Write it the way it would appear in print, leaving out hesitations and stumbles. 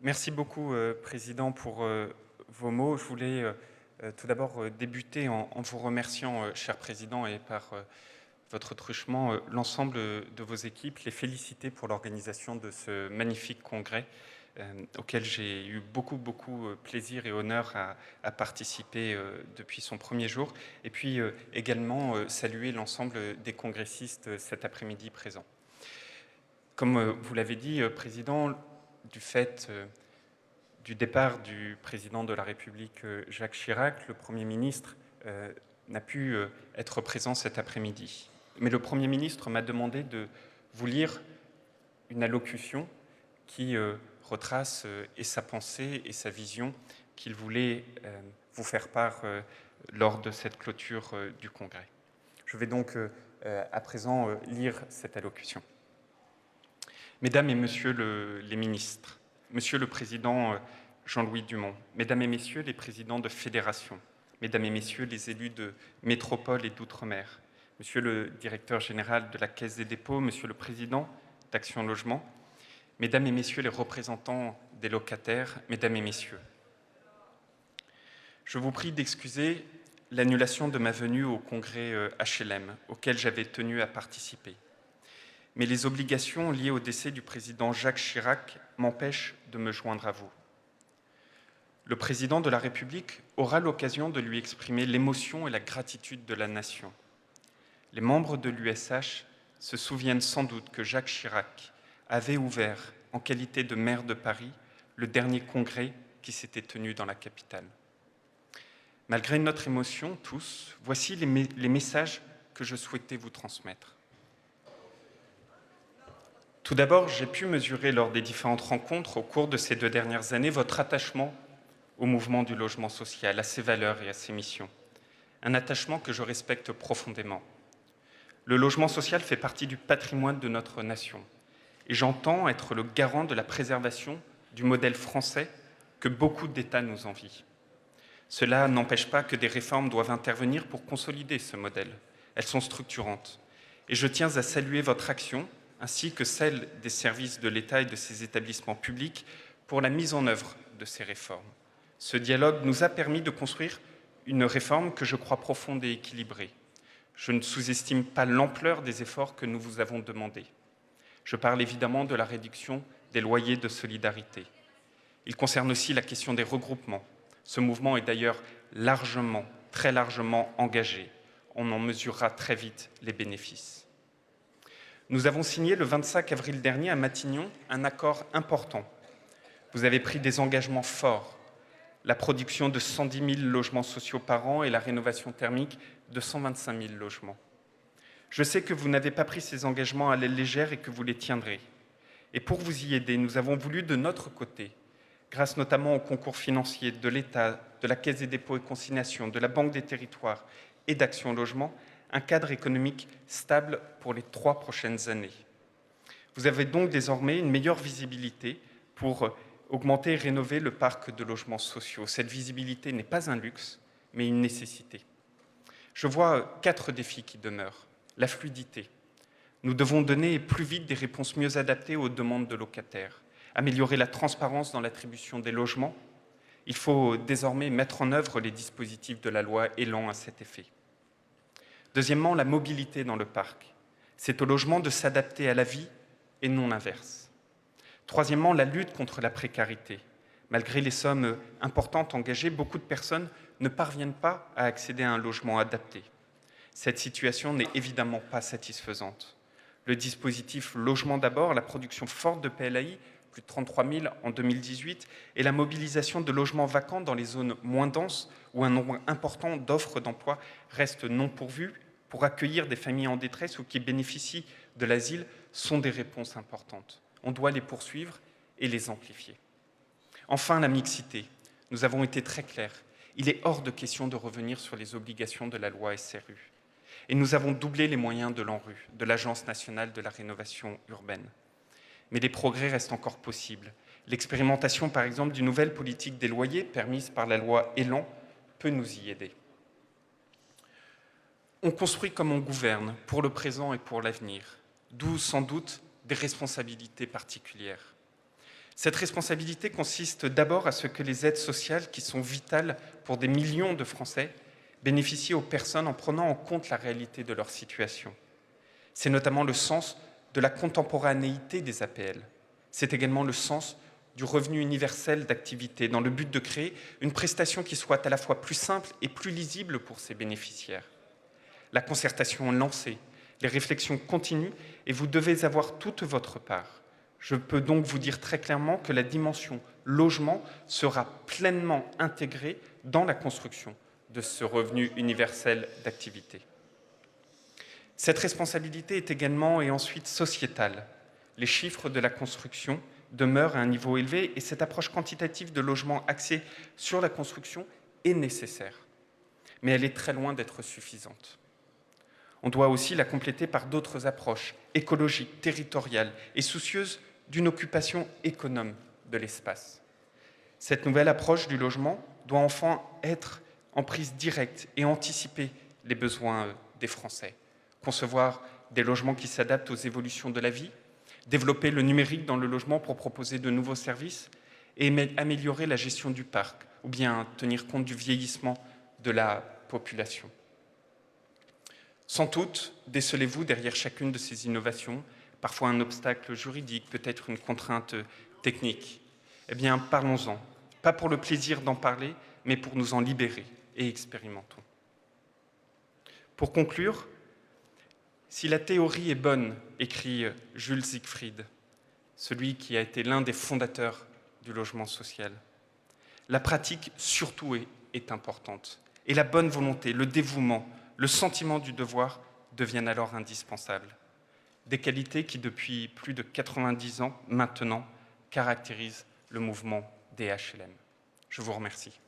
Merci beaucoup, Président, pour vos mots. Je voulais tout d'abord débuter en vous remerciant, cher Président, et par votre truchement, l'ensemble de vos équipes, les féliciter pour l'organisation de ce magnifique congrès auquel j'ai eu beaucoup plaisir et honneur à participer depuis son premier jour, et puis également saluer l'ensemble des congressistes cet après-midi présents. Comme vous l'avez dit, Président, du fait du départ du président de la République Jacques Chirac, le Premier ministre n'a pu être présent cet après-midi. Mais le Premier ministre m'a demandé de vous lire une allocution qui retrace et sa pensée et sa vision qu'il voulait vous faire part lors de cette clôture du Congrès. Je vais donc à présent lire cette allocution. Mesdames et Messieurs les ministres, Monsieur le Président Jean-Louis Dumont, Mesdames et Messieurs les présidents de fédérations, Mesdames et Messieurs les élus de métropole et d'outre-mer, Monsieur le Directeur général de la Caisse des dépôts, Monsieur le Président d'Action Logement, Mesdames et Messieurs les représentants des locataires, Mesdames et Messieurs, je vous prie d'excuser l'annulation de ma venue au congrès HLM, auquel j'avais tenu à participer. Mais les obligations liées au décès du président Jacques Chirac m'empêchent de me joindre à vous. Le président de la République aura l'occasion de lui exprimer l'émotion et la gratitude de la nation. Les membres de l'USH se souviennent sans doute que Jacques Chirac avait ouvert, en qualité de maire de Paris, le dernier congrès qui s'était tenu dans la capitale. Malgré notre émotion, tous, voici les messages que je souhaitais vous transmettre. Tout d'abord, j'ai pu mesurer lors des différentes rencontres au cours de ces 2 dernières années votre attachement au mouvement du logement social, à ses valeurs et à ses missions. Un attachement que je respecte profondément. Le logement social fait partie du patrimoine de notre nation et j'entends être le garant de la préservation du modèle français que beaucoup d'États nous envient. Cela n'empêche pas que des réformes doivent intervenir pour consolider ce modèle. Elles sont structurantes. Et je tiens à saluer votre action ainsi que celle des services de l'État et de ses établissements publics pour la mise en œuvre de ces réformes. Ce dialogue nous a permis de construire une réforme que je crois profonde et équilibrée. Je ne sous-estime pas l'ampleur des efforts que nous vous avons demandés. Je parle évidemment de la réduction des loyers de solidarité. Il concerne aussi la question des regroupements. Ce mouvement est d'ailleurs largement, très largement engagé. On en mesurera très vite les bénéfices. Nous avons signé le 25 avril dernier à Matignon un accord important. Vous avez pris des engagements forts, la production de 110 000 logements sociaux par an et la rénovation thermique de 125 000 logements. Je sais que vous n'avez pas pris ces engagements à la légère et que vous les tiendrez. Et pour vous y aider, nous avons voulu de notre côté, grâce notamment au concours financier de l'État, de la Caisse des dépôts et consignations, de la Banque des territoires et d'Action Logement, un cadre économique stable pour les 3 prochaines années. Vous avez donc désormais une meilleure visibilité pour augmenter et rénover le parc de logements sociaux. Cette visibilité n'est pas un luxe, mais une nécessité. Je vois 4 défis qui demeurent. La fluidité. Nous devons donner plus vite des réponses mieux adaptées aux demandes de locataires, améliorer la transparence dans l'attribution des logements. Il faut désormais mettre en œuvre les dispositifs de la loi Élan à cet effet. Deuxièmement, la mobilité dans le parc. C'est au logement de s'adapter à la vie et non l'inverse. Troisièmement, la lutte contre la précarité. Malgré les sommes importantes engagées, beaucoup de personnes ne parviennent pas à accéder à un logement adapté. Cette situation n'est évidemment pas satisfaisante. Le dispositif Logement d'abord, la production forte de PLAI, plus de 33 000 en 2018, et la mobilisation de logements vacants dans les zones moins denses où un nombre important d'offres d'emploi restent non pourvues pour accueillir des familles en détresse ou qui bénéficient de l'asile sont des réponses importantes. On doit les poursuivre et les amplifier. Enfin, la mixité. Nous avons été très clairs. Il est hors de question de revenir sur les obligations de la loi SRU. Et nous avons doublé les moyens de l'ANRU, de l'Agence nationale de la rénovation urbaine. Mais les progrès restent encore possibles. L'expérimentation, par exemple, d'une nouvelle politique des loyers permise par la loi Élan peut nous y aider. On construit comme on gouverne, pour le présent et pour l'avenir, d'où sans doute des responsabilités particulières. Cette responsabilité consiste d'abord à ce que les aides sociales, qui sont vitales pour des millions de Français, bénéficient aux personnes en prenant en compte la réalité de leur situation. C'est notamment le sens de la contemporanéité des APL. C'est également le sens du revenu universel d'activité, dans le but de créer une prestation qui soit à la fois plus simple et plus lisible pour ses bénéficiaires. La concertation est lancée, les réflexions continuent et vous devez avoir toute votre part. Je peux donc vous dire très clairement que la dimension logement sera pleinement intégrée dans la construction de ce revenu universel d'activité. Cette responsabilité est également et ensuite sociétale. Les chiffres de la construction demeurent à un niveau élevé et cette approche quantitative de logement axée sur la construction est nécessaire. Mais elle est très loin d'être suffisante. On doit aussi la compléter par d'autres approches écologiques, territoriales et soucieuses d'une occupation économe de l'espace. Cette nouvelle approche du logement doit enfin être en prise directe et anticiper les besoins des Français. Concevoir des logements qui s'adaptent aux évolutions de la vie, développer le numérique dans le logement pour proposer de nouveaux services et améliorer la gestion du parc, ou bien tenir compte du vieillissement de la population. Sans doute, décelez-vous derrière chacune de ces innovations, parfois un obstacle juridique, peut-être une contrainte technique. Eh bien, parlons-en, pas pour le plaisir d'en parler, mais pour nous en libérer et expérimentons. Pour conclure, si la théorie est bonne, écrit Jules Siegfried, celui qui a été l'un des fondateurs du logement social, la pratique surtout est importante. Et la bonne volonté, le dévouement, le sentiment du devoir deviennent alors indispensables. Des qualités qui, depuis plus de 90 ans maintenant, caractérisent le mouvement des HLM. Je vous remercie.